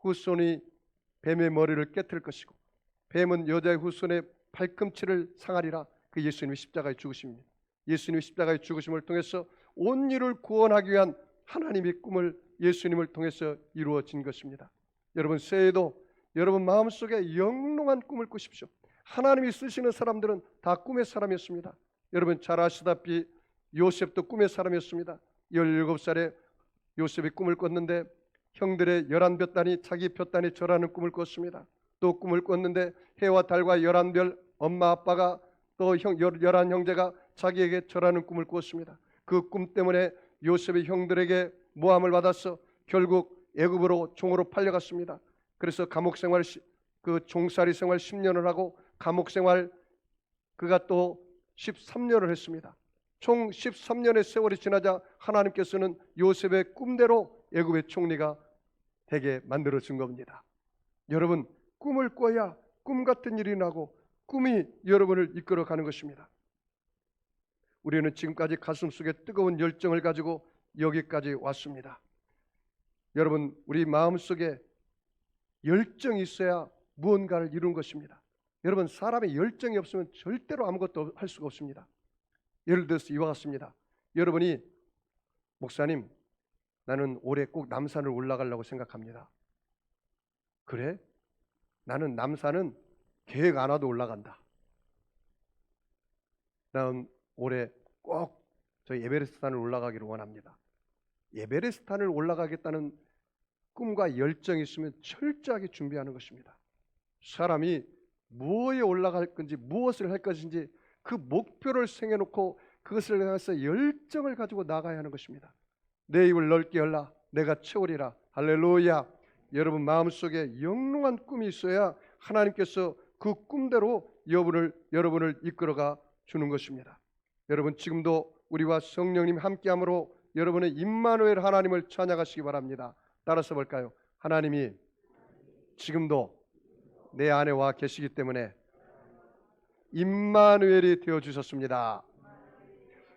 후손이 뱀의 머리를 깨뜨릴 것이고 뱀은 여자의 후손의 발꿈치를 상하리라. 그 예수님의 십자가의 죽으심입니다. 예수님의 십자가의 죽으심을 통해서 온 인을 구원하기 위한 하나님의 꿈을 예수님을 통해서 이루어진 것입니다. 여러분 새해에도 여러분 마음속에 영롱한 꿈을 꾸십시오. 하나님이 쓰시는 사람들은 다 꿈의 사람이었습니다. 여러분 잘 아시다시피 요셉도 꿈의 사람이었습니다. 17살에 요셉이 꿈을 꿨는데 형들의 11볕단이 자기 볕단이 절하는 꿈을 꿨습니다. 또 꿈을 꿨는데 해와 달과 11별 엄마 아빠가 또 11형제가 자기에게 절하는 꿈을 꿨습니다. 그 꿈 때문에 요셉의 형들에게 모함을 받아서 결국 애굽으로 종으로 팔려갔습니다. 그래서 감옥 생활 그 종살이 생활 10년을 하고 감옥 생활 그가 또 13년을 했습니다. 총 13년의 세월이 지나자 하나님께서는 요셉의 꿈대로 애굽의 총리가 되게 만들어준 겁니다. 여러분 꿈을 꿔야 꿈 같은 일이 나고 꿈이 여러분을 이끌어가는 것입니다. 우리는 지금까지 가슴속에 뜨거운 열정을 가지고 여기까지 왔습니다. 여러분 우리 마음속에 열정이 있어야 무언가를 이루는 것입니다. 여러분 사람의 열정이 없으면 절대로 아무것도 할 수가 없습니다. 예를 들어서 이와 같습니다. 여러분이 목사님 나는 올해 꼭 남산을 올라가려고 생각합니다. 그래? 나는 남산은 계획 안 와도 올라간다. 나는 올해 꼭 저 에베레스트산을 올라가기를 원합니다. 에베레스트산을 올라가겠다는 꿈과 열정이 있으면 철저하게 준비하는 것입니다. 사람이 무엇에 올라갈 건지 무엇을 할 것인지 그 목표를 정해놓고 그것을 향해서 열정을 가지고 나가야 하는 것입니다. 내 입을 넓게 열라 내가 채우리라. 할렐루야. 여러분 마음속에 영롱한 꿈이 있어야 하나님께서 그 꿈대로 여러분을 이끌어가 주는 것입니다. 여러분 지금도 우리와 성령님 함께함으로 여러분의 임마누엘 하나님을 찬양하시기 바랍니다. 따라서 볼까요? 하나님이 지금도 내 안에 와 계시기 때문에 임마누엘이 되어주셨습니다.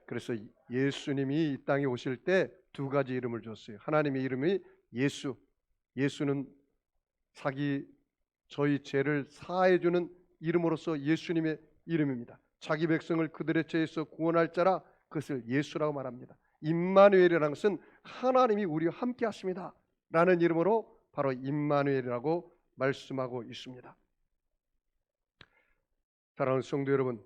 그래서 예수님이 이 땅에 오실 때 두 가지 이름을 줬어요. 하나님의 이름이 예수. 예수는 저희 죄를 사해주는 이름으로서 예수님의 이름입니다. 자기 백성을 그들의 죄에서 구원할 자라 그것을 예수라고 말합니다. 임마누엘이라는 것은 하나님이 우리와 함께 하십니다 라는 이름으로 바로 임마누엘이라고 말씀하고 있습니다. 사랑하는 성도 여러분,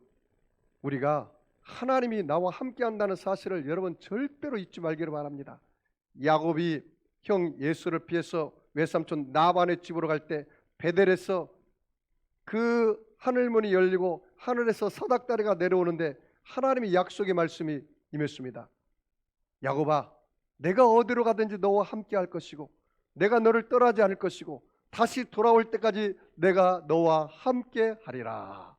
우리가 하나님이 나와 함께 한다는 사실을 여러분 절대로 잊지 말기를 바랍니다. 야곱이 형 예수를 피해서 외삼촌 나반의 집으로 갈 때 베델에서 그 하늘문이 열리고 하늘에서 사닥다리가 내려오는데 하나님의 약속의 말씀이 임했습니다. 야곱아, 내가 어디로 가든지 너와 함께 할 것이고 내가 너를 떠나지 않을 것이고 다시 돌아올 때까지 내가 너와 함께 하리라.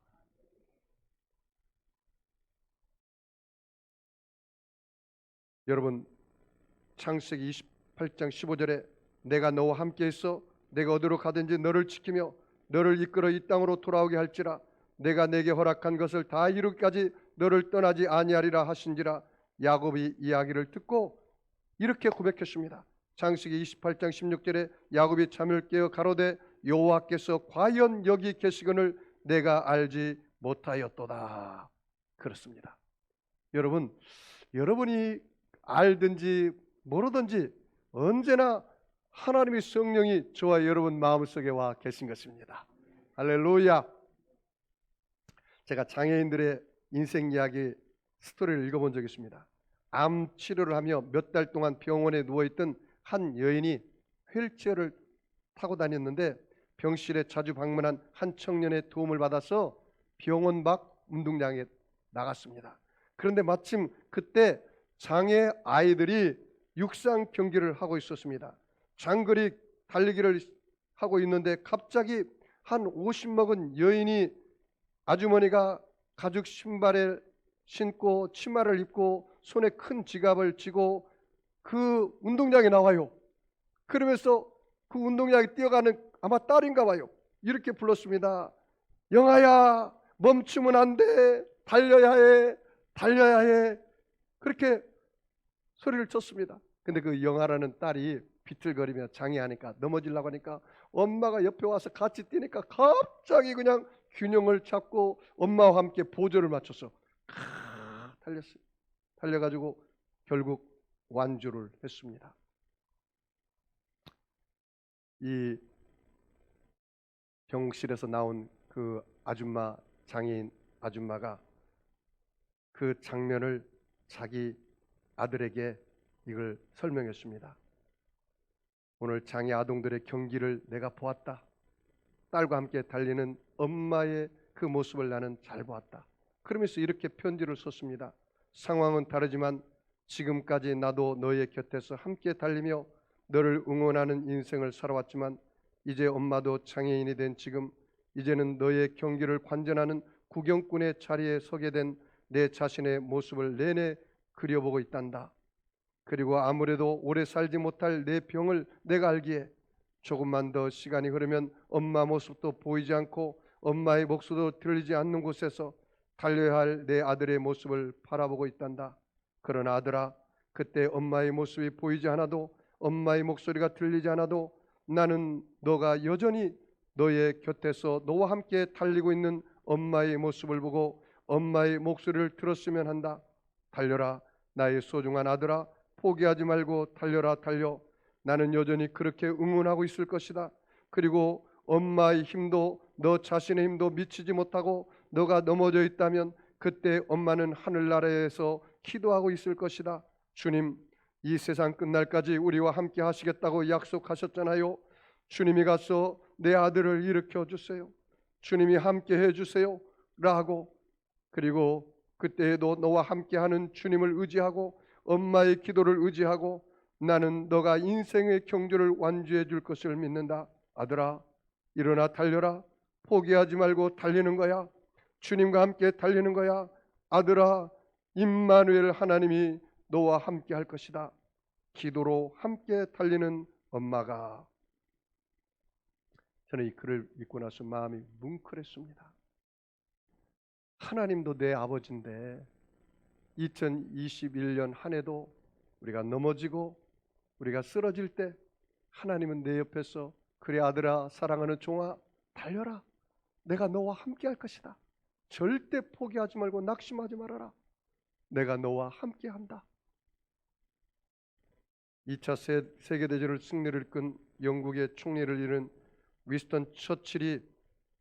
여러분 창세기 28장 15절에 내가 너와 함께 있어 내가 어디로 가든지 너를 지키며 너를 이끌어 이 땅으로 돌아오게 할지라 내가 내게 허락한 것을 다 이루기까지 너를 떠나지 아니하리라 하신지라. 야곱이 이야기를 듣고 이렇게 고백했습니다. 창세기 28장 16절에 야곱이 잠을 깨어 가로되 여호와께서 과연 여기 계시거늘 내가 알지 못하였도다. 그렇습니다. 여러분이 알든지 모르든지 언제나 하나님의 성령이 저와 여러분 마음속에 와 계신 것입니다. 할렐루야. 제가 장애인들의 인생 이야기 스토리를 읽어본 적이 있습니다. 암 치료를 하며 몇 달 동안 병원에 누워있던 한 여인이 휠체어를 타고 다녔는데 병실에 자주 방문한 한 청년의 도움을 받아서 병원 밖 운동장에 나갔습니다. 그런데 마침 그때 장애 아이들이 육상 경기를 하고 있었습니다. 장거리 달리기를 하고 있는데 갑자기 한 50 먹은 여인이 아주머니가 가죽 신발을 신고 치마를 입고 손에 큰 지갑을 쥐고 그 운동장에 나와요. 그러면서 그 운동장에 뛰어가는 아마 딸인가 봐요. 이렇게 불렀습니다. 영아야, 멈추면 안 돼. 달려야 해. 달려야 해. 그렇게 소리를 쳤습니다. 근데 그 영아라는 딸이 비틀거리며 장애하니까 넘어지려고 하니까 엄마가 옆에 와서 같이 뛰니까 갑자기 그냥 균형을 잡고 엄마와 함께 보조를 맞춰서 달렸어요. 달려가지고 결국 완주를 했습니다. 이 병실에서 나온 그 아줌마, 장애인 아줌마가 그 장면을 자기 아들에게 이걸 설명했습니다. 오늘 장애 아동들의 경기를 내가 보았다. 딸과 함께 달리는 엄마의 그 모습을 나는 잘 보았다. 그러면서 이렇게 편지를 썼습니다. 상황은 다르지만 지금까지 나도 너의 곁에서 함께 달리며 너를 응원하는 인생을 살아왔지만 이제 엄마도 장애인이 된 지금 이제는 너의 경기를 관전하는 구경꾼의 자리에 서게 된 내 자신의 모습을 내내 그려보고 있단다. 그리고 아무래도 오래 살지 못할 내 병을 내가 알기에 조금만 더 시간이 흐르면 엄마 모습도 보이지 않고 엄마의 목소리도 들리지 않는 곳에서 달려야 할 내 아들의 모습을 바라보고 있단다. 그러나 아들아, 그때 엄마의 모습이 보이지 않아도 엄마의 목소리가 들리지 않아도 나는 너가 여전히 너의 곁에서 너와 함께 달리고 있는 엄마의 모습을 보고 엄마의 목소리를 들었으면 한다. 달려라 나의 소중한 아들아, 포기하지 말고 달려라 달려. 나는 여전히 그렇게 응원하고 있을 것이다. 그리고 엄마의 힘도 너 자신의 힘도 미치지 못하고 너가 넘어져 있다면 그때 엄마는 하늘나라에서 기도하고 있을 것이다. 주님, 이 세상 끝날까지 우리와 함께 하시겠다고 약속하셨잖아요. 주님이 가서 내 아들을 일으켜 주세요. 주님이 함께 해주세요 라고, 그리고 그때에도 너와 함께하는 주님을 의지하고 엄마의 기도를 의지하고 나는 너가 인생의 경주를 완주해 줄 것을 믿는다. 아들아, 일어나 달려라. 포기하지 말고 달리는 거야. 주님과 함께 달리는 거야. 아들아, 임마누엘 하나님이 너와 함께 할 것이다. 기도로 함께 달리는 엄마가. 저는 이 글을 읽고 나서 마음이 뭉클했습니다. 하나님도 내 아버지인데 2021년 한 해도 우리가 넘어지고 우리가 쓰러질 때 하나님은 내 옆에서 그래 아들아, 사랑하는 종아, 달려라. 내가 너와 함께 할 것이다. 절대 포기하지 말고 낙심하지 말아라. 내가 너와 함께 한다. 2차 세계대전을 승리를 이끈 영국의 총리를 이룬 위스턴 처칠이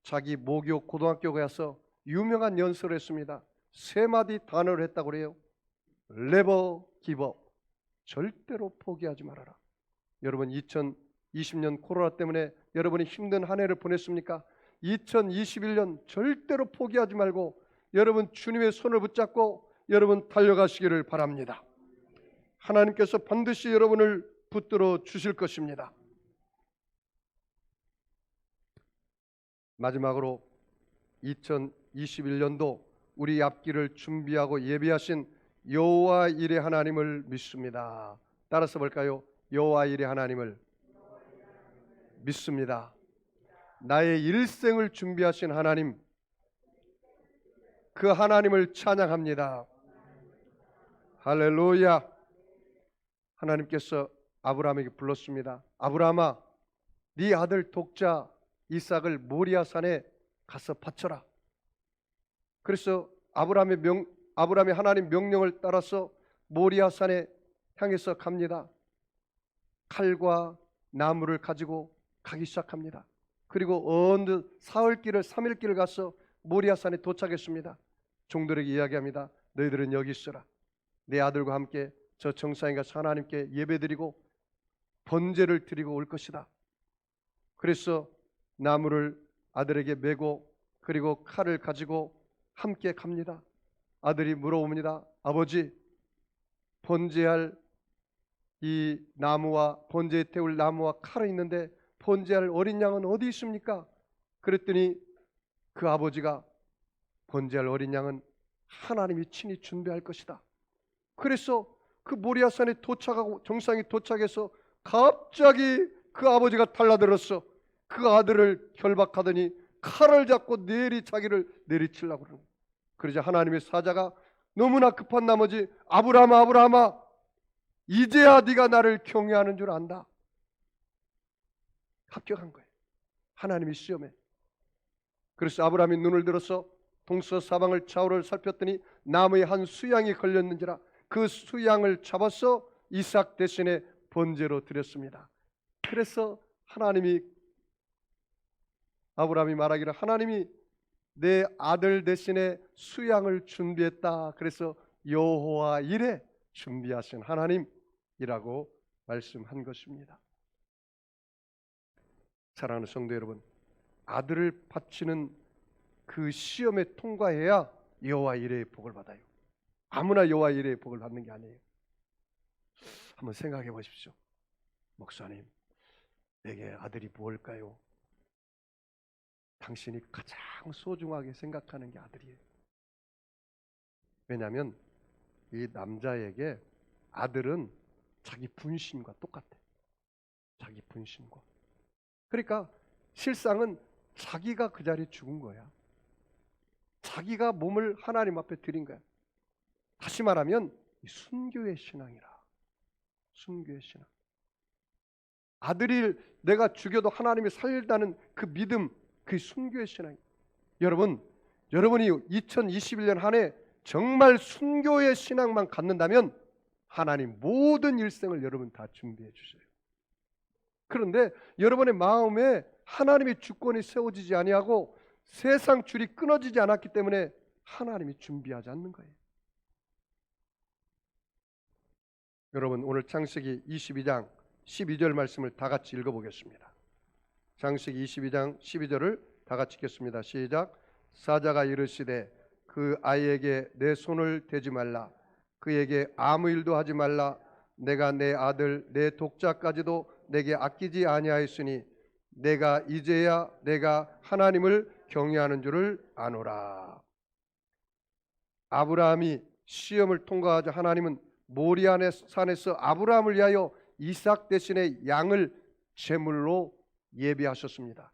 자기 모교 고등학교에 가서 유명한 연설을 했습니다. 3마디 단어를 했다고 그래요. Never give up. 절대로 포기하지 말아라. 여러분, 2020년 코로나 때문에 여러분이 힘든 한 해를 보냈습니까? 2021년 절대로 포기하지 말고 여러분 주님의 손을 붙잡고 여러분 달려가시기를 바랍니다. 하나님께서 반드시 여러분을 붙들어 주실 것입니다. 마지막으로 2021년도 우리 앞길을 준비하고 예비하신 여호와 일의 하나님을 믿습니다. 따라서 볼까요? 여호와 일의 하나님을 믿습니다. 나의 일생을 준비하신 하나님, 그 하나님을 찬양합니다. 할렐루야. 하나님께서 아브라함에게 불렀습니다. 아브라함아, 네 아들 독자 이삭을 모리아 산에 가서 바쳐라. 그래서 아브라함이 하나님 명령을 따라서 모리아 산에 향해서 갑니다. 칼과 나무를 가지고 가기 시작합니다. 그리고 어느 사흘길을 3일길을 가서 모리아 산에 도착했습니다. 종들에게 이야기합니다. 너희들은 여기 있어라. 내 아들과 함께 저 정상에 가서 하나님께 예배드리고 번제를 드리고 올 것이다. 그래서 나무를 아들에게 메고 그리고 칼을 가지고 함께 갑니다. 아들이 물어옵니다. 아버지, 번제할 이 나무와 번제에 태울 나무와 칼이 있는데 번제할 어린 양은 어디 있습니까? 그랬더니 그 아버지가 번제할 어린 양은 하나님이 친히 준비할 것이다. 그래서 그 모리아산에 도착하고 정상에 도착해서 갑자기 그 아버지가 달라들었어. 그 아들을 결박하더니 칼을 잡고 자기를 내리치려고 그러는 거예요. 그러자 하나님의 사자가 너무나 급한 나머지 아브라함아, 아브라함아, 이제야 네가 나를 경외하는 줄 안다. 합격한 거예요. 하나님이 시험에. 그래서 아브라함이 눈을 들어서 동서사방을 좌우를 살폈더니 나무에 한 수양이 걸렸는지라 그 수양을 잡아서 이삭 대신에 번제로 드렸습니다. 그래서 하나님이 아브라함이 말하기를 하나님이 내 아들 대신에 수양을 준비했다. 그래서 여호와 이레 준비하신 하나님이라고 말씀한 것입니다. 사랑하는 성도 여러분, 아들을 바치는 그 시험에 통과해야 여호와 이레의 복을 받아요. 아무나 여호와 이레의 복을 받는 게 아니에요. 한번 생각해 보십시오. 목사님, 내게 아들이 무엇일까요? 당신이 가장 소중하게 생각하는 게 아들이에요. 왜냐하면 이 남자에게 아들은 자기 분신과 똑같아요. 자기 분신과. 그러니까 실상은 자기가 그 자리에 죽은 거야. 자기가 몸을 하나님 앞에 드린 거야. 다시 말하면 순교의 신앙이라. 순교의 신앙. 아들을 내가 죽여도 하나님이 살린다는 그 믿음, 그 순교의 신앙. 여러분이 2021년 한 해 정말 순교의 신앙만 갖는다면 하나님 모든 일생을 여러분 다 준비해 주셔요. 그런데 여러분의 마음에 하나님의 주권이 세워지지 아니하고 세상 줄이 끊어지지 않았기 때문에 하나님이 준비하지 않는 거예요. 여러분, 오늘 창세기 22장 12절 말씀을 다 같이 읽어보겠습니다. 창세기 22장 12절을 다 같이 읽겠습니다. 시작. 사자가 이르시되 그 아이에게 내 손을 대지 말라. 그에게 아무 일도 하지 말라. 내가 내 아들 내 독자까지도 내게 아끼지 아니하였으니 내가 이제야 내가 하나님을 경외하는 줄을 아노라. 아브라함이 시험을 통과하자 하나님은 모리아 산에서 아브라함을 위하여 이삭 대신에 양을 제물로 예비하셨습니다.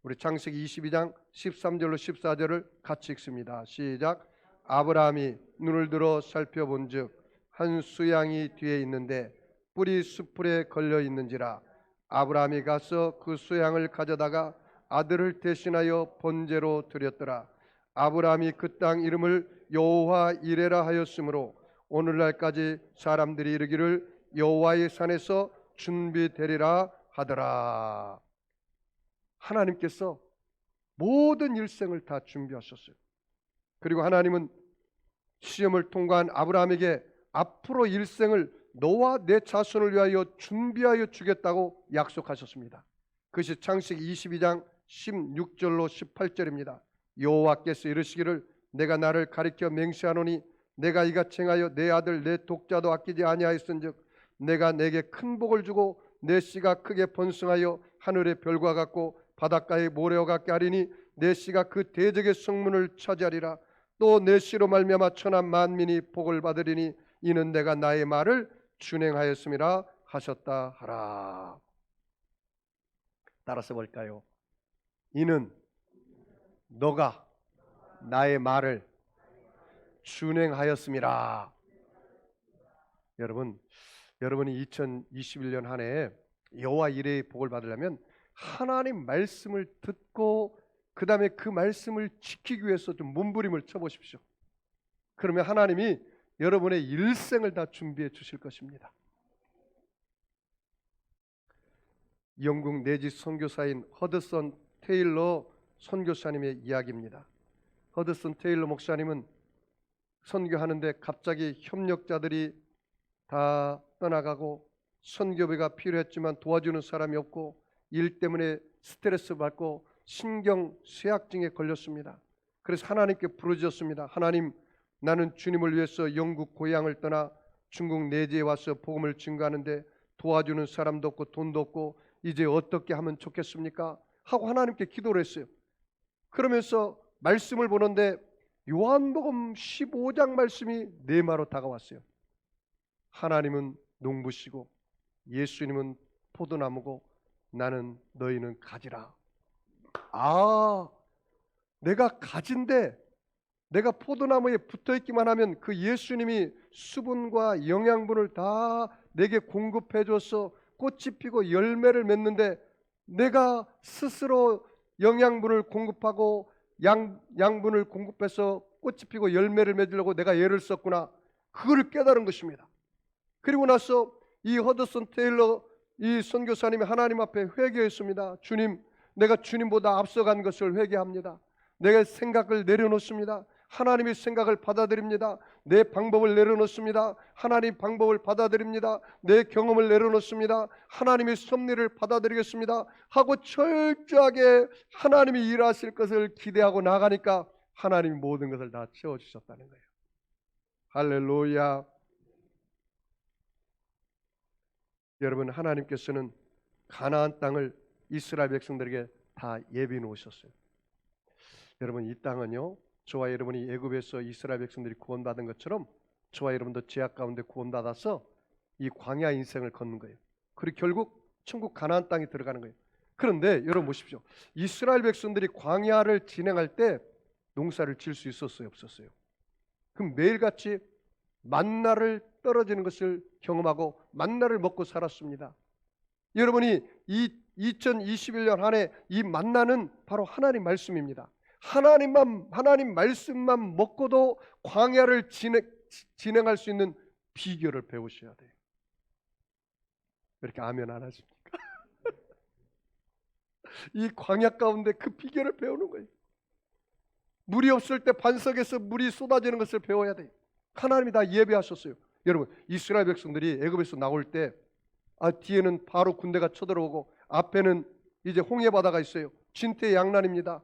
우리 창세기 22장 13절로 14절을 같이 읽습니다. 시작. 아브라함이 눈을 들어 살펴본즉 한 수양이 뒤에 있는데 뿔이 수풀에 걸려 있는지라 아브라함이 가서 그 수양을 가져다가 아들을 대신하여 번제로 드렸더라. 아브라함이 그 땅 이름을 여호와 이레라 하였으므로 오늘날까지 사람들이 이르기를 여호와의 산에서 준비되리라 하더라. 하나님께서 모든 일생을 다 준비하셨어요. 그리고 하나님은 시험을 통과한 아브라함에게 앞으로 일생을 너와 내 자손을 위하여 준비하여 주겠다고 약속하셨습니다. 그것이 창세기 22장 16절로 18절입니다. 여호와께서 이르시기를 내가 나를 가리켜 맹세하노니 내가 이같이 행하여 내 아들 내 독자도 아끼지 아니하였은즉 내가 내게 큰 복을 주고 내 씨가 크게 번성하여 하늘의 별과 같고 바닷가의 모래와 같게 하리니 내 씨가 그 대적의 성문을 차지하리라. 또 내 씨로 말미암아 천하 만민이 복을 받으리니 이는 내가 나의 말을 준행하였음이라 하셨다 하라. 따라서 볼까요? 이는 너가 나의 말을 준행하였음이라. 여러분이 2021년 한 해에 여호와 이레의 복을 받으려면 하나님 말씀을 듣고 그 다음에 그 말씀을 지키기 위해서 좀 몸부림을 쳐보십시오. 그러면 하나님이 여러분의 일생을 다 준비해 주실 것입니다. 영국 내지 선교사인 허드슨 테일러 선교사님의 이야기입니다. 허드슨 테일러 목사님은 선교하는데 갑자기 협력자들이 다 떠나가고 선교비가 필요했지만 도와주는 사람이 없고 일 때문에 스트레스 받고 신경 쇠약증에 걸렸습니다. 그래서 하나님께 부르짖었습니다. 하나님, 나는 주님을 위해서 영국 고향을 떠나 중국 내지에 와서 복음을 증거하는데 도와주는 사람도 없고 돈도 없고 이제 어떻게 하면 좋겠습니까? 하고 하나님께 기도를 했어요. 그러면서 말씀을 보는데 요한복음 15장 말씀이 네마로 다가왔어요. 하나님은 농부시고 예수님은 포도나무고 나는 너희는 가지라. 내가 가지인데 내가 포도나무에 붙어있기만 하면 그 예수님이 수분과 영양분을 다 내게 공급해 줘서 꽃이 피고 열매를 맺는데 내가 스스로 영양분을 공급하고 양분을 공급해서 꽃이 피고 열매를 맺으려고 내가 애를 썼구나. 그걸 깨달은 것입니다. 그리고 나서 이 허드슨 테일러 이 선교사님이 하나님 앞에 회개했습니다. 주님, 내가 주님보다 앞서간 것을 회개합니다. 내가 생각을 내려놓습니다. 하나님의 생각을 받아들입니다. 내 방법을 내려놓습니다. 하나님 방법을 받아들입니다. 내 경험을 내려놓습니다. 하나님의 섭리를 받아들이겠습니다 하고 철저하게 하나님이 일하실 것을 기대하고 나가니까 하나님이 모든 것을 다 채워주셨다는 거예요. 할렐루야. 여러분, 하나님께서는 가나안 땅을 이스라엘 백성들에게 다 예비해 놓으셨어요. 여러분, 이 땅은요, 저와 여러분이 애굽에서 이스라엘 백성들이 구원받은 것처럼 저와 여러분도 죄악 가운데 구원받아서 이 광야 인생을 걷는 거예요. 그리고 결국 천국 가나안 땅에 들어가는 거예요. 그런데 여러분 보십시오. 이스라엘 백성들이 광야를 진행할 때 농사를 지을 수 있었어요, 없었어요? 그럼 매일같이 만나를 떨어지는 것을 경험하고 만나를 먹고 살았습니다. 여러분이 이 2021년 한 해 이 만나는 바로 하나님 말씀입니다. 하나님 말씀만 먹고도 광야를 진행할 수 있는 비결을 배우셔야 돼요. 왜 이렇게 아멘 안 하십니까? 이 광야 가운데 그 비결을 배우는 거예요. 물이 없을 때 반석에서 물이 쏟아지는 것을 배워야 돼요. 하나님이 다 예배하셨어요. 여러분, 이스라엘 백성들이 애굽에서 나올 때 뒤에는 바로 군대가 쳐들어오고 앞에는 이제 홍해 바다가 있어요. 진퇴양난입니다.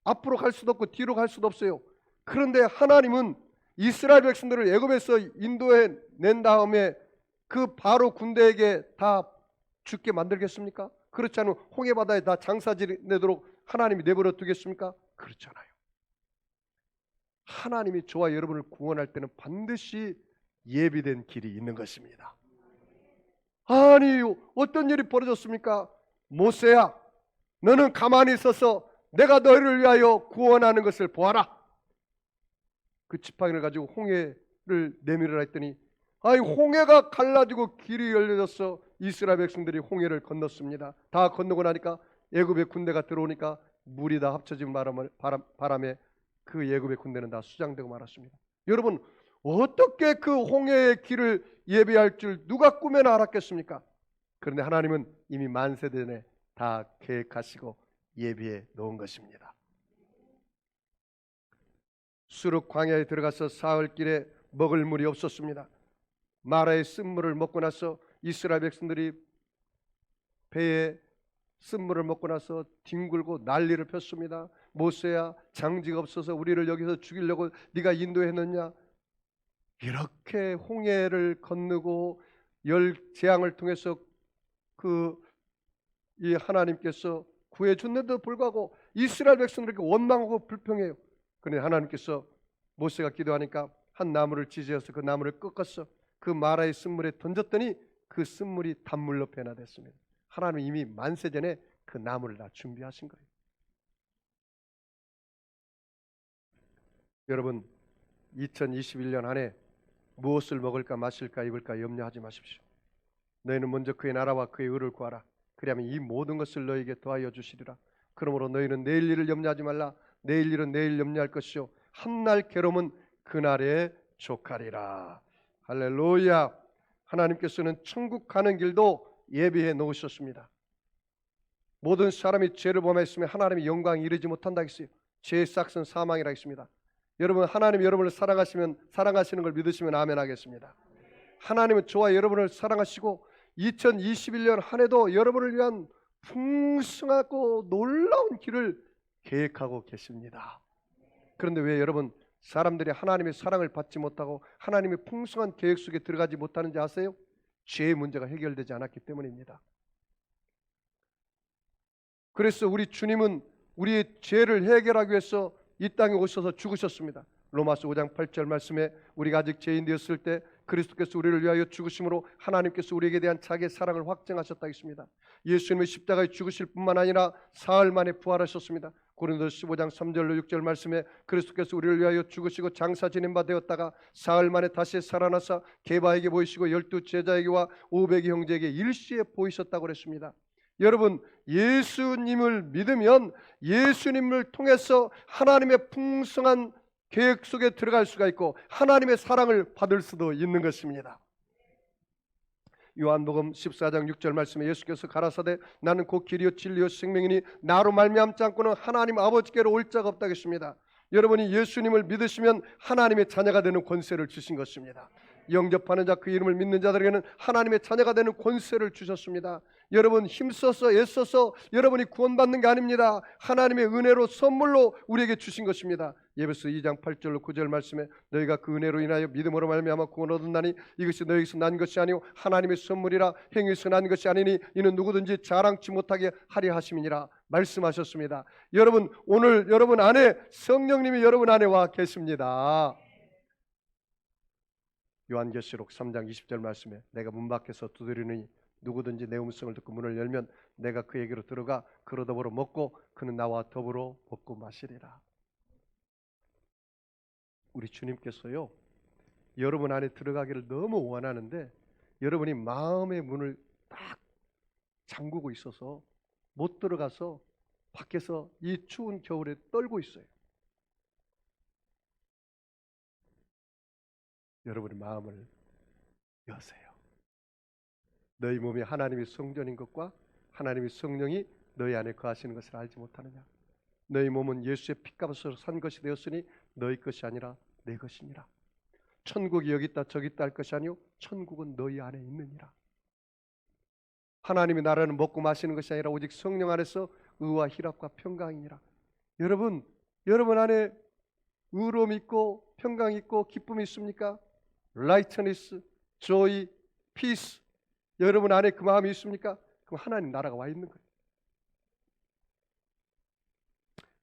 앞으로 갈 수도 없고 뒤로 갈 수도 없어요. 그런데 하나님은 이스라엘 백성들을 애굽에서 인도해 낸 다음에 그 바로 군대에게 다 죽게 만들겠습니까? 그렇지 않으면 홍해 바다에 다 장사 지내도록 하나님이 내버려 두겠습니까? 그렇잖아요. 하나님이 저와 여러분을 구원할 때는 반드시 예비된 길이 있는 것입니다. 아니, 어떤 일이 벌어졌습니까? 모세야, 너는 가만히 있어서 내가 너희를 위하여 구원하는 것을 보아라. 그 지팡이를 가지고 홍해를 내밀으라 했더니 홍해가 갈라지고 길이 열려져서 이스라엘 백성들이 홍해를 건넜습니다. 다 건너고 나니까 애굽의 군대가 들어오니까 물이 다 합쳐진 바람에 그 애굽의 군대는 다 수장되고 말았습니다. 여러분, 어떻게 그 홍해의 길을 예비할 줄 누가 꿈에나 알았겠습니까? 그런데 하나님은 이미 만세대 전에 다 계획하시고 예비해 놓은 것입니다. 수르 광야에 들어가서 사흘길에 먹을 물이 없었습니다. 마라의 쓴물을 먹고 나서 이스라엘 백성들이 배에 쓴물을 먹고 나서 뒹굴고 난리를 폈습니다. 모세야, 장지가 없어서 우리를 여기서 죽이려고 네가 인도했느냐? 이렇게 홍해를 건너고 열 재앙을 통해서 이 하나님께서 구해줬는데도 불구하고 이스라엘 백성들에게 원망하고 불평해요. 그런데 하나님께서 모세가 기도하니까 한 나무를 지지어서 그 나무를 꺾었어. 그 마라의 쓴물에 던졌더니 그 쓴물이 단물로 변화됐습니다. 하나님이 이미 만세 전에 그 나무를 다 준비하신 거예요. 여러분, 2021년 한 해 무엇을 먹을까 마실까 입을까 염려하지 마십시오. 너희는 먼저 그의 나라와 그의 의를 구하라. 그리하면 이 모든 것을 너희에게 더하여 주시리라. 그러므로 너희는 내일 일을 염려하지 말라. 내일 일은 내일 염려할 것이요 한날 괴로움은 그날에 족하리라. 할렐루야. 하나님께서는 천국 가는 길도 예비해 놓으셨습니다. 모든 사람이 죄를 범했으면 하나님의 영광에 이르지 못한다 했어요. 죄의 싹은 사망이라 했습니다. 여러분, 하나님이 여러분을 사랑하시는 걸 믿으시면 아멘 하겠습니다. 하나님은 저와 여러분을 사랑하시고 2021년 한 해도 여러분을 위한 풍성하고 놀라운 길을 계획하고 계십니다. 그런데 왜 여러분 사람들이 하나님의 사랑을 받지 못하고 하나님의 풍성한 계획 속에 들어가지 못하는지 아세요? 죄의 문제가 해결되지 않았기 때문입니다. 그래서 우리 주님은 우리의 죄를 해결하기 위해서 이 땅에 오셔서 죽으셨습니다. 로마서 5장 8절 말씀에 우리가 아직 죄인 되었을 때 그리스도께서 우리를 위하여 죽으심으로 하나님께서 우리에게 대한 자기의 사랑을 확증하셨다 했습니다. 예수님의 십자가에 죽으실 뿐만 아니라 사흘 만에 부활하셨습니다. 고린도서 15장 3절로 6절 말씀에 그리스도께서 우리를 위하여 죽으시고 장사 지낸 바 되었다가 사흘 만에 다시 살아나사 게바에게 보이시고 12 제자에게와 500의 형제에게 일시에 보이셨다고 그랬습니다. 여러분, 예수님을 믿으면 예수님을 통해서 하나님의 풍성한 계획 속에 들어갈 수가 있고 하나님의 사랑을 받을 수도 있는 것입니다. 요한복음 14장 6절 말씀에 예수께서 가라사대 나는 곧 길이요 진리요 생명이니 나로 말미암지 않고는 하나님 아버지께로 올 자가 없다 했습니다. 여러분이 예수님을 믿으시면 하나님의 자녀가 되는 권세를 주신 것입니다. 영접하는 자 그 이름을 믿는 자들에게는 하나님의 자녀가 되는 권세를 주셨습니다. 여러분 힘써서 애써서 여러분이 구원받는 게 아닙니다. 하나님의 은혜로 선물로 우리에게 주신 것입니다. 예배서 2장 8절로 9절 말씀에 너희가 그 은혜로 인하여 믿음으로 말미암아 구원 얻었나니 이것이 너희에게서 난 것이 아니오 하나님의 선물이라 행위에서 난 것이 아니니 이는 누구든지 자랑치 못하게 하려 하심이니라 말씀하셨습니다. 여러분 오늘 여러분 안에 성령님이 여러분 안에 와 계십니다. 요한계시록 3장 20절 말씀에 내가 문 밖에서 두드리니 누구든지 내 음성을 듣고 문을 열면 내가 그에게로 들어가 그로 더불어 먹고 그는 나와 더불어 먹고 마시리라. 우리 주님께서요 여러분 안에 들어가기를 너무 원하는데 여러분이 마음의 문을 딱 잠그고 있어서 못 들어가서 밖에서 이 추운 겨울에 떨고 있어요. 여러분의 마음을 여세요. 너희 몸이 하나님의 성전인 것과 하나님의 성령이 너희 안에 거하시는 것을 알지 못하느냐. 너희 몸은 예수의 피값으로 산 것이 되었으니 너희 것이 아니라 내 것이니라. 천국이 여기 있다 저기 있다 할 것이 아니요 천국은 너희 안에 있느니라. 하나님의 나라는 먹고 마시는 것이 아니라 오직 성령 안에서 의와 희락과 평강이니라. 여러분 안에 의로움 있고 평강 있고 기쁨이 있습니까? Righteousness, Joy, Peace. 여러분 안에 그 마음이 있습니까? 그럼 하나님 나라가 와 있는 거예요.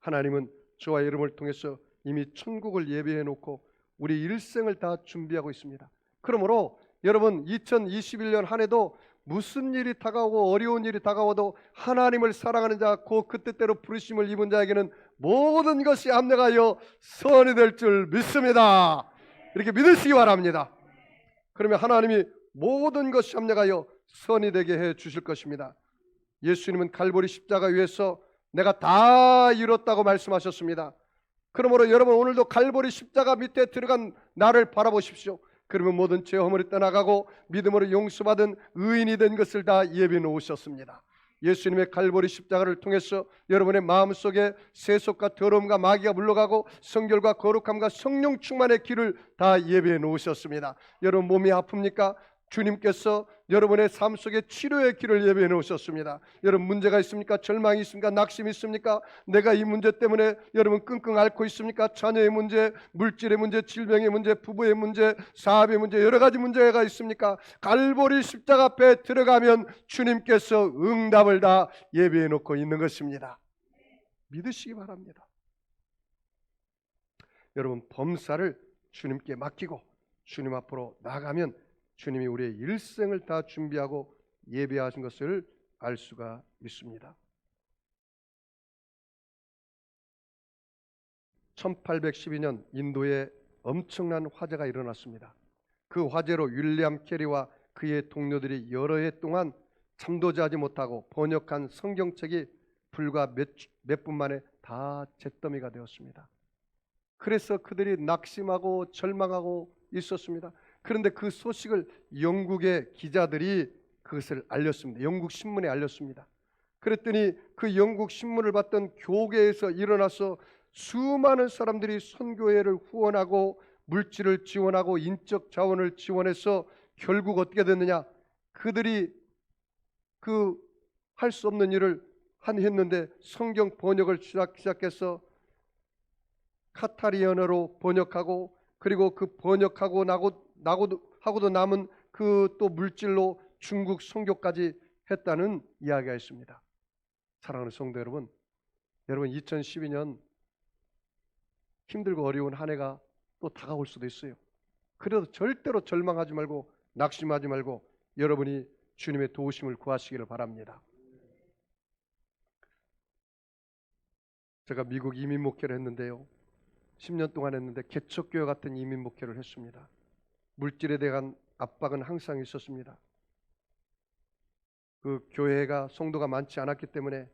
하나님은 저와 여러분을 통해서 이미 천국을 예비해 놓고 우리 일생을 다 준비하고 있습니다. 그러므로 여러분 2021년 한 해도 무슨 일이 다가오고 어려운 일이 다가와도 하나님을 사랑하는 자, 그 뜻대로 부르심을 입은 자에게는 모든 것이 합력하여 선이 될 줄 믿습니다. 이렇게 믿으시기 바랍니다. 그러면 하나님이 모든 것이 합력하여 선이 되게 해 주실 것입니다. 예수님은 갈보리 십자가 위에서 내가 다 이뤘다고 말씀하셨습니다. 그러므로 여러분 오늘도 갈보리 십자가 밑에 들어간 나를 바라보십시오. 그러면 모든 죄 허물이 떠나가고 믿음으로 용서받은 의인이 된 것을 다 예비해 놓으셨습니다. 예수님의 갈보리 십자가를 통해서 여러분의 마음속에 세속과 더러움과 마귀가 물러가고 성결과 거룩함과 성령 충만의 길을 다 예비해 놓으셨습니다. 여러분 몸이 아픕니까? 주님께서 여러분의 삶 속에 치료의 길을 예비해 놓으셨습니다. 여러분 문제가 있습니까? 절망이 있습니까? 낙심이 있습니까? 내가 이 문제 때문에 여러분 끙끙 앓고 있습니까? 자녀의 문제, 물질의 문제, 질병의 문제, 부부의 문제, 사업의 문제, 여러 가지 문제가 있습니까? 갈보리 십자가 앞에 들어가면 주님께서 응답을 다 예비해 놓고 있는 것입니다. 믿으시기 바랍니다. 여러분 범사를 주님께 맡기고 주님 앞으로 나가면 주님이 우리의 일생을 다 준비하고 예배하신 것을 알 수가 있습니다. 1812년 인도에 엄청난 화재가 일어났습니다. 그 화재로 윌리엄 캐리와 그의 동료들이 여러 해 동안 잠도자지 못하고 번역한 성경책이 불과 몇 분 만에 다 잿더미가 되었습니다. 그래서 그들이 낙심하고 절망하고 있었습니다. 그런데 그 소식을 영국의 기자들이 그것을 알렸습니다. 영국 신문에 알렸습니다. 그랬더니 그 영국 신문을 봤던 교계에서 일어나서 수많은 사람들이 선교회를 후원하고 물질을 지원하고 인적 자원을 지원해서 결국 어떻게 됐느냐? 그들이 그 할 수 없는 일을 했는데 성경 번역을 시작해서 카타리언어로 번역하고 그리고 그 번역하고 하고도 남은 그 또 물질로 중국 선교까지 했다는 이야기가 있습니다. 사랑하는 성도 여러분, 2012년 힘들고 어려운 한 해가 또 다가올 수도 있어요. 그래도 절대로 절망하지 말고 낙심하지 말고 여러분이 주님의 도우심을 구하시기를 바랍니다. 제가 미국 이민 목회를 했는데요. 10년 동안 했는데 개척교회 같은 이민 목회를 했습니다. 물질에 대한 압박은 항상 있었습니다. 그 교회가 성도가 많지 않았기 때문에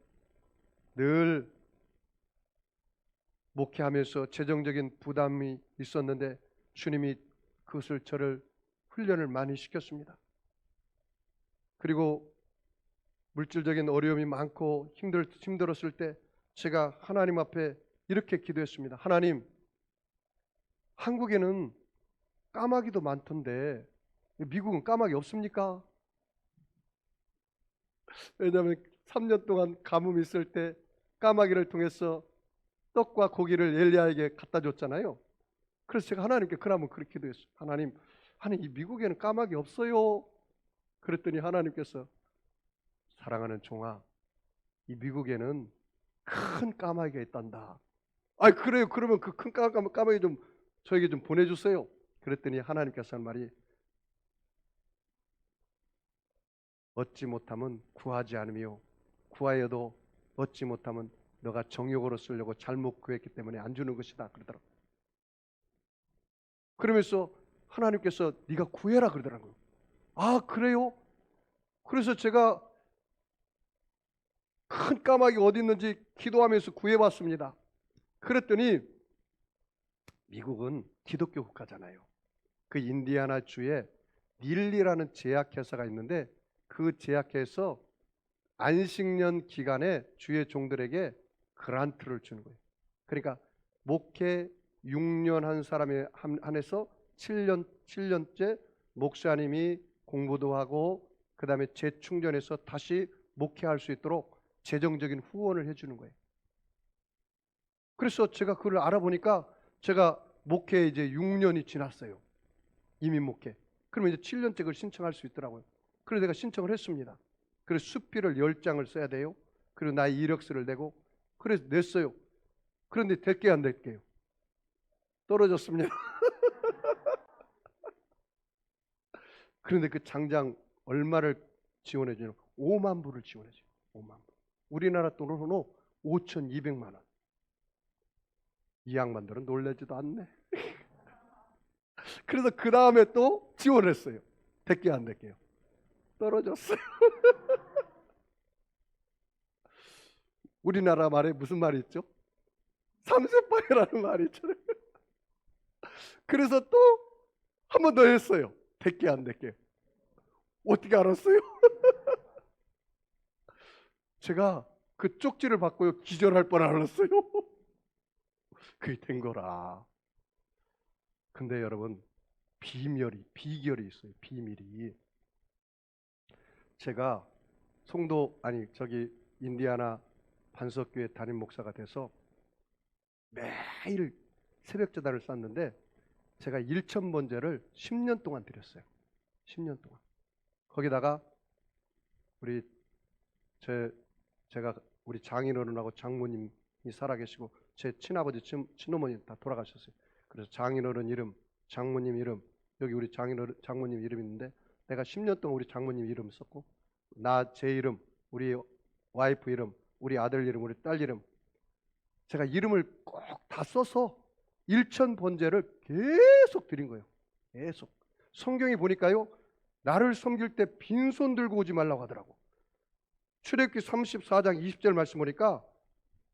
늘 목회하면서 재정적인 부담이 있었는데 주님이 그것을 저를 훈련을 많이 시켰습니다. 그리고 물질적인 어려움이 많고 힘들었을 때 제가 하나님 앞에 이렇게 기도했습니다. 하나님, 한국에는 까마귀도 많던데 미국은 까마귀 없습니까? 왜냐하면 3년 동안 가뭄이 있을 때 까마귀를 통해서 떡과 고기를 엘리야에게 갖다 줬잖아요. 그래서 제가 하나님께 그러면 그렇게 기도했어요. 하나님, 아니 이 미국에는 까마귀 없어요. 그랬더니 하나님께서 사랑하는 종아, 이 미국에는 큰 까마귀가 있단다. 아 그래요. 그러면 그 큰 까마귀 좀 저에게 좀 보내주세요. 그랬더니 하나님께서 한 말이 얻지 못하면 구하지 않으며 구하여도 얻지 못하면 너가 정욕으로 쓰려고 잘못 구했기 때문에 안 주는 것이다 그러더라고요. 그러면서 하나님께서 네가 구해라 그러더라고요. 아 그래요? 그래서 제가 큰 까마귀가 어디 있는지 기도하면서 구해봤습니다. 그랬더니 미국은 기독교 국가잖아요. 그 인디애나 주에 닐리라는 제약회사가 있는데 그 제약회에서 안식년 기간에 주의 종들에게 그란트를 주는 거예요. 그러니까 목회 6년 한 사람에 한해서 7년째 목사님이 공부도 하고 그 다음에 재충전해서 다시 목회할 수 있도록 재정적인 후원을 해주는 거예요. 그래서 제가 그걸 알아보니까 제가 목회 이제 6년이 지났어요. 이민 목회. 그러면 이제 7년째 그걸 신청할 수 있더라고요. 그래서 내가 신청을 했습니다. 그래서 수필을 10장을 써야 돼요. 그리고 나의 이력서를 내고 그래서 냈어요. 그런데 될게 안 될게요. 떨어졌습니다. 그런데 그 장장 얼마를 지원해 주냐면 5만 불을 지원해 줘요. 5만 불. 우리나라 돈으로 5,200만 원. 이 양반들은 놀라지도 않네. 그래서 그 다음에 또 지원을 했어요. 될게요 안 될게요? 떨어졌어요. 우리나라 말에 무슨 말이 있죠? 30방이라는 말이 있잖아요. 그래서 또 한 번 더 했어요. 될게 안 될게? 어떻게 알았어요? 제가 그 쪽지를 받고요 기절할 뻔 알았어요. 그게 된 거라. 근데 여러분 비결이 있어요. 비밀이. 제가 인디애나 반석교회 담임 목사가 돼서 매일 새벽 제단을 쌌는데 제가 1,000번제를 10년 동안 드렸어요. 10년 동안. 거기다가 제가 우리 장인어른하고 장모님이 살아계시고 제 친아버지 친어머니 다 돌아가셨어요. 그래서 장인어른 이름, 장모님 이름, 여기 우리 장모님 이름 있는데 내가 10년 동안 우리 장모님 이름 썼고 제 이름, 우리 와이프 이름, 우리 아들 이름, 우리 딸 이름 제가 이름을 꼭 다 써서 1,000번제를 계속 드린 거예요. 계속. 성경이 보니까요. 나를 섬길 때 빈손 들고 오지 말라고 하더라고. 출애굽기 34장 20절 말씀 보니까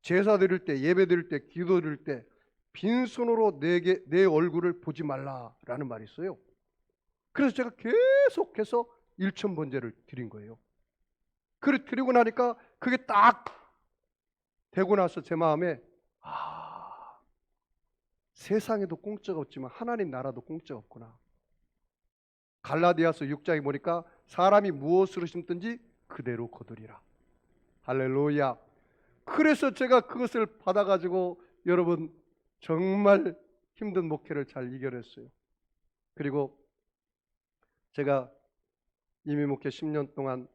제사 드릴 때, 예배 드릴 때, 기도 드릴 때 빈손으로 내 얼굴을 보지 말라라는 말이 있어요. 그래서 제가 계속해서 1,000번제를 드린 거예요. 그걸 드리고 나니까 그게 딱 되고 나서 제 마음에 세상에도 공짜가 없지만 하나님 나라도 공짜가 없구나. 갈라디아서 6장에 보니까 사람이 무엇으로 심든지 그대로 거두리라. 할렐루야. 그래서 제가 그것을 받아가지고 여러분 정말 힘든 목회를 잘 이겨냈어요. 그리고 제가 이민 목회 10년 동안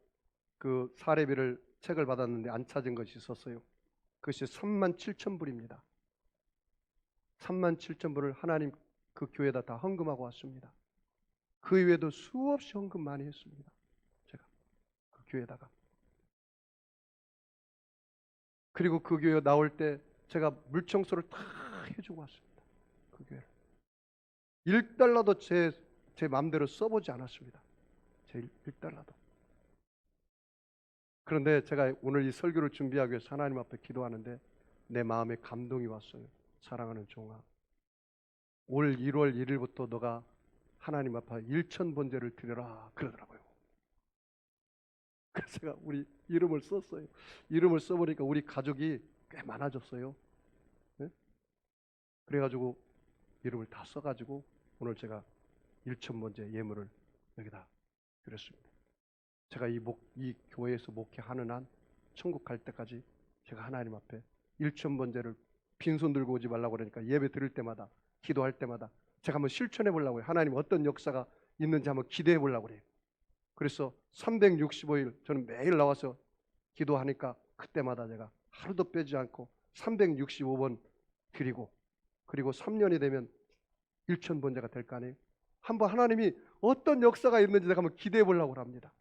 그 사례비를 책을 받았는데 안 찾은 것이 있었어요. 그것이 37,000불입니다. 37,000불을 하나님 그 교회에다 다 헌금하고 왔습니다. 그 이외에도 수없이 헌금 많이 했습니다. 제가 그 교회에다가. 그리고 그 교회 나올 때 제가 물청소를 다 해주고 왔습니다. 그 교회를. 1달러도 제 마음대로 써보지 않았습니다. 제 1달러도. 그런데 제가 오늘 이 설교를 준비하기 위해서 하나님 앞에 기도하는데 내 마음에 감동이 왔어요. 사랑하는 종아, 올 1월 1일부터 너가 하나님 앞에 1,000번제를 드려라 그러더라고요. 그래서 제가 우리 이름을 썼어요. 이름을 써보니까 우리 가족이 꽤 많아졌어요. 네? 그래가지고 이름을 다 써가지고 오늘 제가 1,000번제 예물을 여기다 드렸습니다. 제가 이 교회에서 목회하는 한 천국 갈 때까지 제가 하나님 앞에 1,000번제를 빈손 들고 오지 말라고 그러니까 예배 드릴 때마다 기도할 때마다 제가 한번 실천해 보려고 해요. 하나님 어떤 역사가 있는지 한번 기대해 보려고 그래요. 그래서 365일 저는 매일 나와서 기도하니까 그때마다 제가 하루도 빼지 않고 365번 드리고, 그리고 3년이 되면 1,000번제가 될 거 아니에요. 한번 하나님이 어떤 역사가 있는지 제가 한번 기대해 보려고 합니다.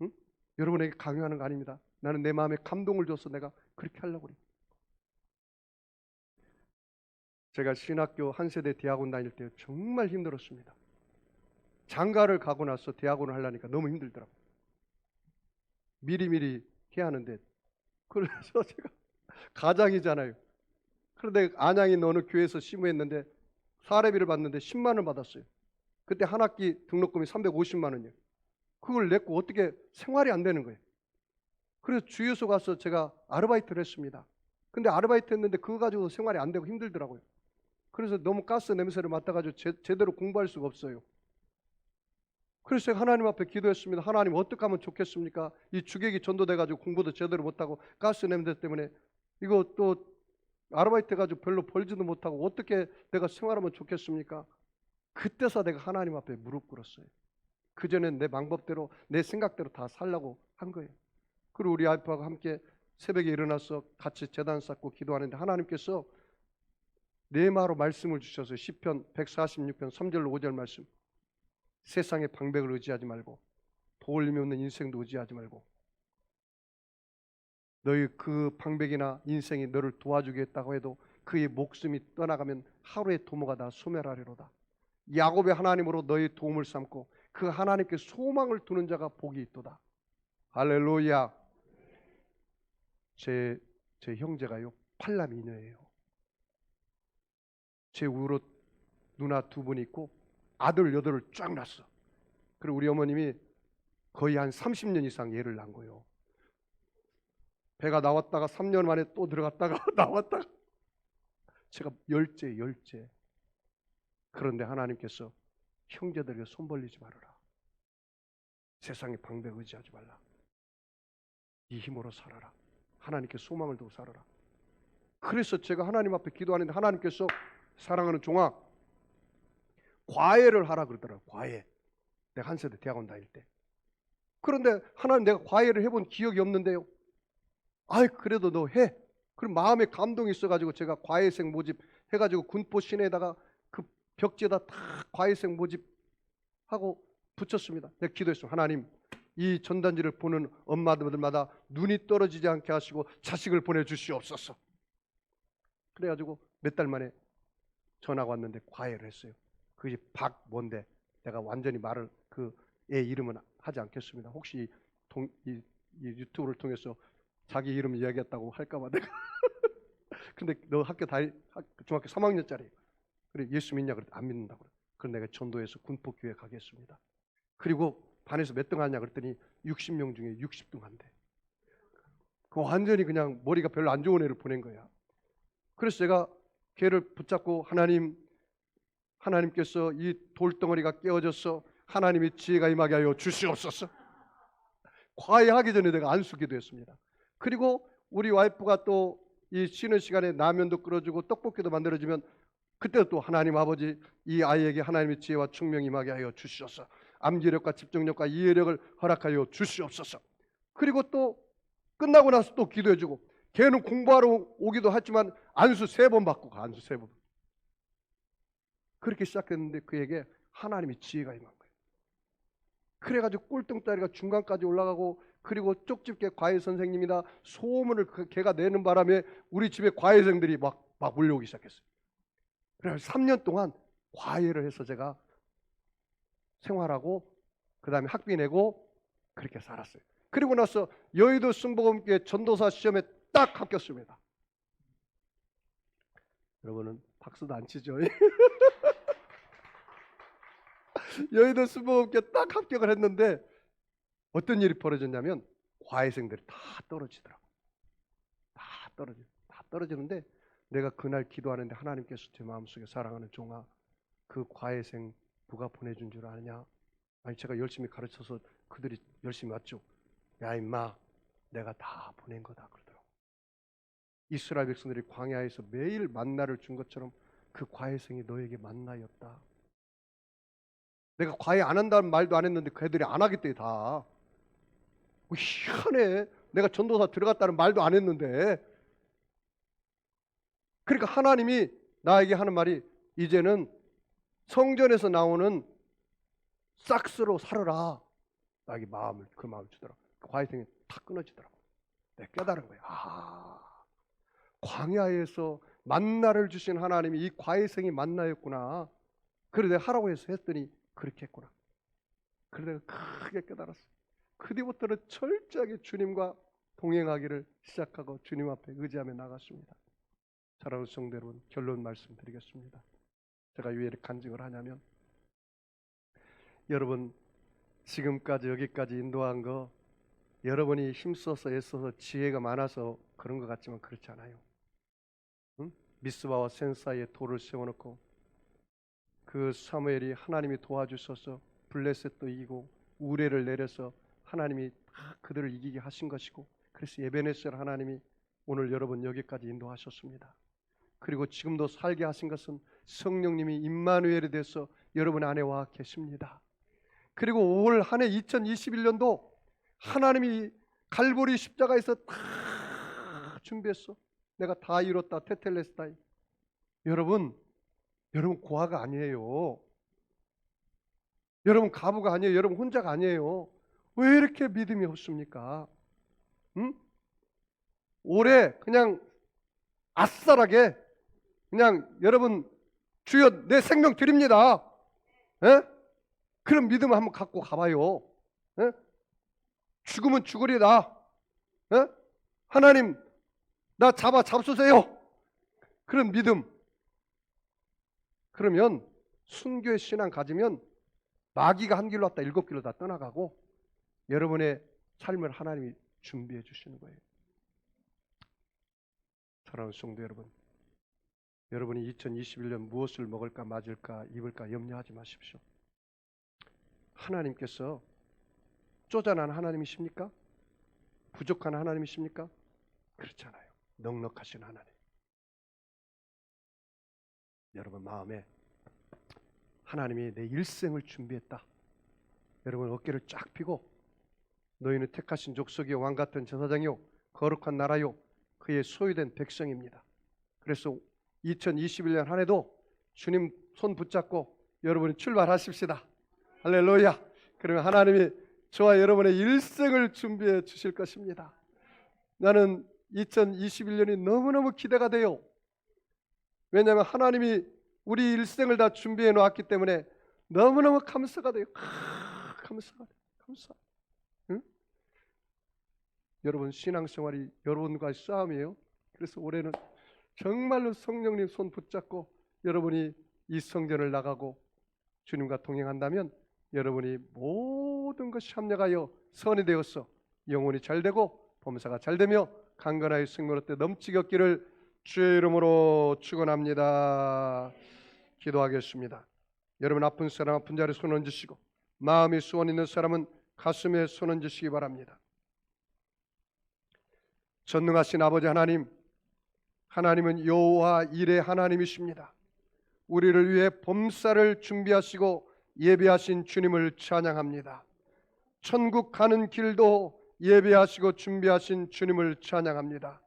응? 여러분에게 강요하는 거 아닙니다. 나는 내 마음에 감동을 줘서 내가 그렇게 하려고 그래요. 제가 신학교 한 세대 대학원 다닐 때 정말 힘들었습니다. 장가를 가고 나서 대학원을 하려니까 너무 힘들더라고요. 미리미리 해야 하는데, 그래서 제가 가장이잖아요. 그런데 안양에 어느 교회에서 시무했는데 사례비를 받는데 10만 원 받았어요. 그때 한 학기 등록금이 350만 원이에요. 그걸 냈고 어떻게 생활이 안 되는 거예요. 그래서 주유소 가서 제가 아르바이트를 했습니다. 근데 아르바이트 했는데 그거 가지고 생활이 안 되고 힘들더라고요. 그래서 너무 가스 냄새를 맡아가지고 제대로 공부할 수가 없어요. 그래서 제가 하나님 앞에 기도했습니다. 하나님 어떻게 하면 좋겠습니까? 이 주객이 전도돼가지고 공부도 제대로 못하고 가스 냄새 때문에 이거 또 아르바이트 해가지고 별로 벌지도 못하고 어떻게 내가 생활하면 좋겠습니까? 그때서 내가 하나님 앞에 무릎 꿇었어요. 그전엔 내 방법대로 내 생각대로 다 살려고 한 거예요. 그리고 우리 아이프하고 함께 새벽에 일어나서 같이 제단 쌓고 기도하는데 하나님께서 네마로 말씀을 주셔서 시편 146편 3절로 5절 말씀, 세상의 방백을 의지하지 말고 도울림이 없는 인생도 의지하지 말고 너희 그 방백이나 인생이 너를 도와주겠다고 해도 그의 목숨이 떠나가면 하루의 도모가 다 소멸하리로다. 야곱의 하나님으로 너희 도움을 삼고 그 하나님께 소망을 두는 자가 복이 있도다. 할렐루야. 제 형제가요 8남2녀예요. 제 우로 누나 2분 있고 아들 8을 쫙 낳았어. 그리고 우리 어머님이 거의 한 30년 이상 애를 낳은 거예요. 배가 나왔다가 3년 만에 또 들어갔다가 나왔다가 제가 열째. 그런데 하나님께서 형제들에게 손 벌리지 말아라. 세상에 방백 의지하지 말라. 이 힘으로 살아라. 하나님께 소망을 두고 살아라. 그래서 제가 하나님 앞에 기도하는데 하나님께서 사랑하는 종아 과외를 하라 그러더라고요. 과외. 내가 한 세대 대학원 다닐 때. 그런데 하나님 내가 과외를 해본 기억이 없는데요. 아이 그래도 너 해. 그럼 마음에 감동이 있어가지고 제가 과외생 모집 해가지고 군포 시내에다가 그 벽지에다 다 과외생 모집하고 붙였습니다. 내가 기도했어요. 하나님 이 전단지를 보는 엄마들마다 눈이 떨어지지 않게 하시고 자식을 보내주시옵소서. 그래가지고 몇 달 만에 전화가 왔는데 과외를 했어요. 그게 박뭔데 내가 완전히 말을 그 애 이름은 하지 않겠습니다. 혹시 이 유튜브를 통해서 자기 이름 이야기했다고 할까봐 내가 근데 너 중학교 3학년짜리 그래 예수 믿냐 그랬더니 안 믿는다고 그래. 그럼 내가 전도해서 군포교회 가겠습니다. 그리고 반에서 몇 등 하냐 그랬더니 60명 중에 60등 한대. 그 완전히 그냥 머리가 별로 안 좋은 애를 보낸 거야. 그래서 제가 걔를 붙잡고 하나님께서 이 돌덩어리가 깨어져서 하나님의 지혜가 임하게 하여 주시옵소서. 과외하기 전에 내가 안수기도 했습니다. 그리고 우리 와이프가 또 이 쉬는 시간에 라면도 끓여주고 떡볶이도 만들어주면 그때 또 하나님 아버지 이 아이에게 하나님의 지혜와 총명이 임하게 하여 주시옵소서. 암기력과 집중력과 이해력을 허락하여 주시옵소서. 그리고 또 끝나고 나서 또 기도해주고 걔는 공부하러 오기도 했지만 안수 3번 받고 가. 안수 3번. 그렇게 시작했는데 그에게 하나님의 지혜가 임한 거예요. 그래가지고 꼴등짜리가 중간까지 올라가고 그리고 쪽집게 과외 선생님이나 소문을 걔가 내는 바람에 우리 집에 과외생들이 막 몰려오기 시작했어요. 그래서 3년 동안 과외를 해서 제가 생활하고 그 다음에 학비 내고 그렇게 살았어요. 그리고 나서 여의도 순복음교회 전도사 시험에 딱 합격했습니다. 여러분은 박수도 안 치죠? 여의도 순복음교회 딱 합격을 했는데 어떤 일이 벌어졌냐면 과외생들이 다 떨어지더라고. 다 떨어지는데 내가 그날 기도하는데 하나님께서 제 마음속에 사랑하는 종아, 그 과외생 누가 보내준 줄 아냐? 아니 제가 열심히 가르쳐서 그들이 열심히 왔죠. 야 임마, 내가 다 보낸 거다 그러더라고. 이스라엘 백성들이 광야에서 매일 만나를 준 것처럼 그 과외생이 너에게 만나였다. 내가 과외 안 한다는 말도 안 했는데 그 애들이 안 하겠대 다. 희한해. 내가 전도사 들어갔다는 말도 안 했는데. 그러니까 하나님이 나에게 하는 말이 이제는 성전에서 나오는 싹스로 살아라. 나에게 그 마음을 주더라고. 그 과외생이 다 끊어지더라고. 내가 깨달은 거야. 광야에서 만나를 주신 하나님이 이 과외생이 만나였구나. 그래 내가 하라고 해서 했더니 그렇게 했구나. 그래 내가 크게 깨달았어. 그 뒤부터는 철저하게 주님과 동행하기를 시작하고 주님 앞에 의지하며 나갔습니다. 사랑하는 성도 여러분, 결론 말씀드리겠습니다. 제가 왜 이렇게 간증을 하냐면, 여러분 지금까지 여기까지 인도한 거 여러분이 힘써서 애써서 지혜가 많아서 그런 것 같지만 그렇지 않아요. 응? 미스바와 센 사이에 돌을 세워놓고 그 사무엘이 하나님이 도와주셔서 블레셋도 이기고 우레를 내려서 하나님이 다 그들을 이기게 하신 것이고, 그래서 에베네셀 하나님이 오늘 여러분 여기까지 인도하셨습니다. 그리고 지금도 살게 하신 것은 성령님이 임마누엘이 돼서 여러분 안에 와 계십니다. 그리고 올 한 해 2021년도 하나님이 갈보리 십자가에서 다 준비했어. 내가 다 이뤘다. 테텔레스타이. 여러분 고아가 아니에요. 여러분 가부가 아니에요. 여러분 혼자가 아니에요. 왜 이렇게 믿음이 없습니까? 응? 올해 그냥 아싸라게 그냥 여러분 주여 내 생명 드립니다. 에? 그런 믿음을 한번 갖고 가봐요. 에? 죽으면 죽으리다. 에? 하나님 나 잡수세요. 그런 믿음. 그러면 순교의 신앙 가지면 마귀가 한 길로 왔다 7길로 다 떠나가고 여러분의 삶을 하나님이 준비해 주시는 거예요. 사랑하는 성도 여러분, 여러분이 2021년 무엇을 먹을까 맞을까 입을까 염려하지 마십시오. 하나님께서 쪼잔한 하나님이십니까? 부족한 하나님이십니까? 그렇잖아요. 넉넉하신 하나님. 여러분 마음에 하나님이 내 일생을 준비했다. 여러분 어깨를 쫙 펴고 너희는 택하신 족속이요 왕같은 제사장이요 거룩한 나라요 그의 소유된 백성입니다. 그래서 2021년 한 해도 주님 손 붙잡고 여러분이 출발하십시다. 할렐루야. 그러면 하나님이 저와 여러분의 일생을 준비해 주실 것입니다. 나는 2021년이 너무너무 기대가 돼요. 왜냐하면 하나님이 우리 일생을 다 준비해 놓았기 때문에 너무너무 감사가 돼요. 감사가 돼요. 감사. 응? 여러분 신앙생활이 여러분과의 싸움이에요. 그래서 올해는 정말로 성령님 손 붙잡고 여러분이 이 성전을 나가고 주님과 동행한다면 여러분이 모든 것이 합력하여 선이 되어서 영혼이 잘되고 범사가 잘되며 강건하여 생명 얻되 넘치게 얻기를 주의 이름으로 축원합니다. 기도하겠습니다. 여러분 아픈 사람 아픈 자리에 손 얹으시고 마음이 소원 있는 사람은 가슴에 손 얹으시기 바랍니다. 전능하신 아버지 하나님, 하나님은 여호와 일의 하나님이십니다. 우리를 위해 범사를 준비하시고 예배하신 주님을 찬양합니다. 천국 가는 길도 예배하시고 준비하신 주님을 찬양합니다.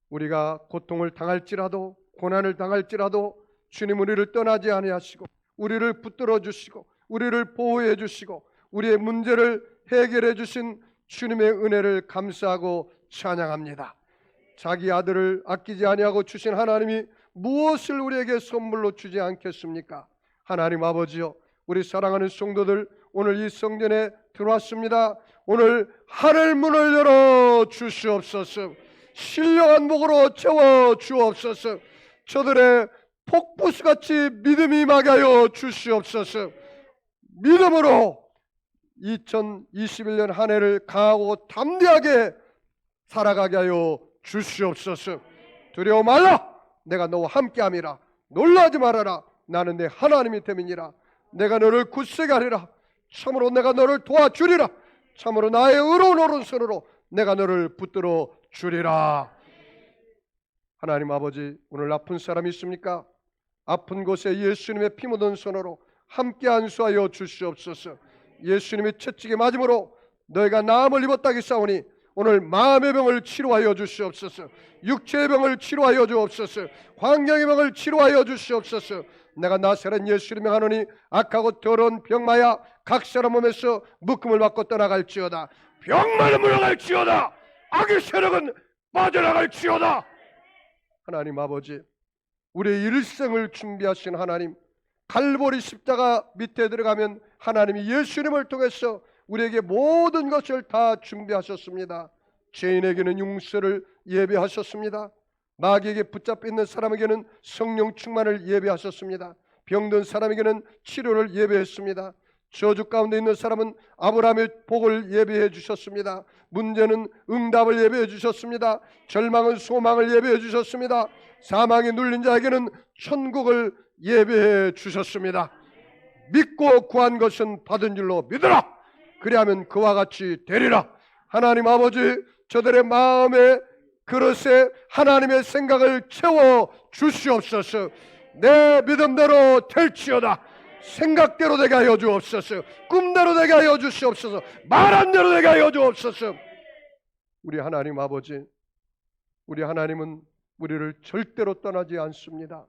우리가 고통을 당할지라도 고난을 당할지라도 주님 우리를 떠나지 아니하시고 우리를 붙들어 주시고 우리를 보호해 주시고 우리의 문제를 해결해 주신 주님의 은혜를 감사하고 찬양합니다. 자기 아들을 아끼지 아니하고 주신 하나님이 무엇을 우리에게 선물로 주지 않겠습니까? 하나님 아버지여, 우리 사랑하는 성도들 오늘 이 성전에 들어왔습니다. 오늘 하늘 문을 열어 주시옵소서. 신령한 복으로 채워 주옵소서. 저들의 폭포수같이 믿음이 임하게 하여 주시옵소서. 믿음으로 2021년 한 해를 강하고 담대하게 살아가게 하여 주시옵소서. 두려워 말라. 내가 너와 함께함이라. 놀라지 말아라. 나는 내 하나님이 됨이니라. 내가 너를 굳세게 하리라. 참으로 내가 너를 도와주리라. 참으로 나의 의로운 오른손으로 내가 너를 붙들어 주리라. 하나님 아버지, 오늘 아픈 사람이 있습니까? 아픈 곳에 예수님의 피 묻은 손으로 함께 안수하여 주시옵소서. 예수님의 채찍에 맞음으로 너희가 나음을 입었다기 싸우니 오늘 마음의 병을 치료하여 주시옵소서. 육체의 병을 치료하여 주옵소서. 환경의 병을 치료하여 주시옵소서. 내가 나사렛 예수를 명하노니 악하고 더러운 병마야 각 사람 몸에서 묶음을 받고 떠나갈지어다. 병마는 물러갈지어다. 악의 세력은 빠져나갈지어다. 하나님 아버지, 우리의 일생을 준비하신 하나님, 갈보리 십자가 밑에 들어가면 하나님이 예수님을 통해서 우리에게 모든 것을 다 준비하셨습니다. 죄인에게는 용서를 예배하셨습니다. 마귀에게 붙잡혀 있는 사람에게는 성령 충만을 예배하셨습니다. 병든 사람에게는 치료를 예배했습니다. 저주 가운데 있는 사람은 아브라함의 복을 예배해 주셨습니다. 문제는 응답을 예배해 주셨습니다. 절망은 소망을 예배해 주셨습니다. 사망에 눌린 자에게는 천국을 예배해 주셨습니다. 믿고 구한 것은 받은 줄로 믿으라. 그리하면 그와 같이 되리라. 하나님 아버지, 저들의 마음의 그릇에 하나님의 생각을 채워 주시옵소서. 내 믿음대로 될지어다. 생각대로 되게 하여 주옵소서. 꿈대로 되게 하여 주시옵소서. 말한 대로 되게 하여 주옵소서. 우리 하나님 아버지, 우리 하나님은 우리를 절대로 떠나지 않습니다.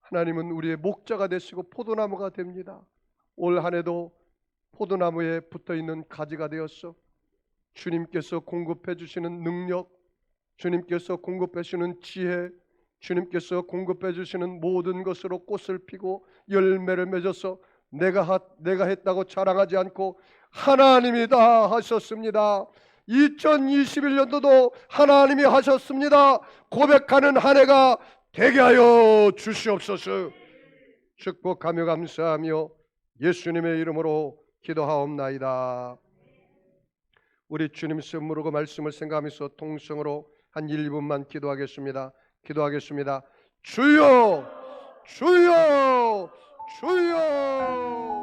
하나님은 우리의 목자가 되시고 포도나무가 됩니다. 올 한 해도 포도나무에 붙어있는 가지가 되었어. 주님께서 공급해 주시는 능력, 주님께서 공급해 주시는 지혜, 주님께서 공급해 주시는 모든 것으로 꽃을 피고 열매를 맺어서 내가 했다고 자랑하지 않고 하나님이 다 하셨습니다. 2021년도도 하나님이 하셨습니다. 고백하는 한 해가 되게 하여 주시옵소서. 축복하며 감사하며 예수님의 이름으로 기도하옵나이다. 우리 주님 선물하고 말씀을 생각하면서 통성으로 한 1~2분만 기도하겠습니다. 주여, 주여, 주여.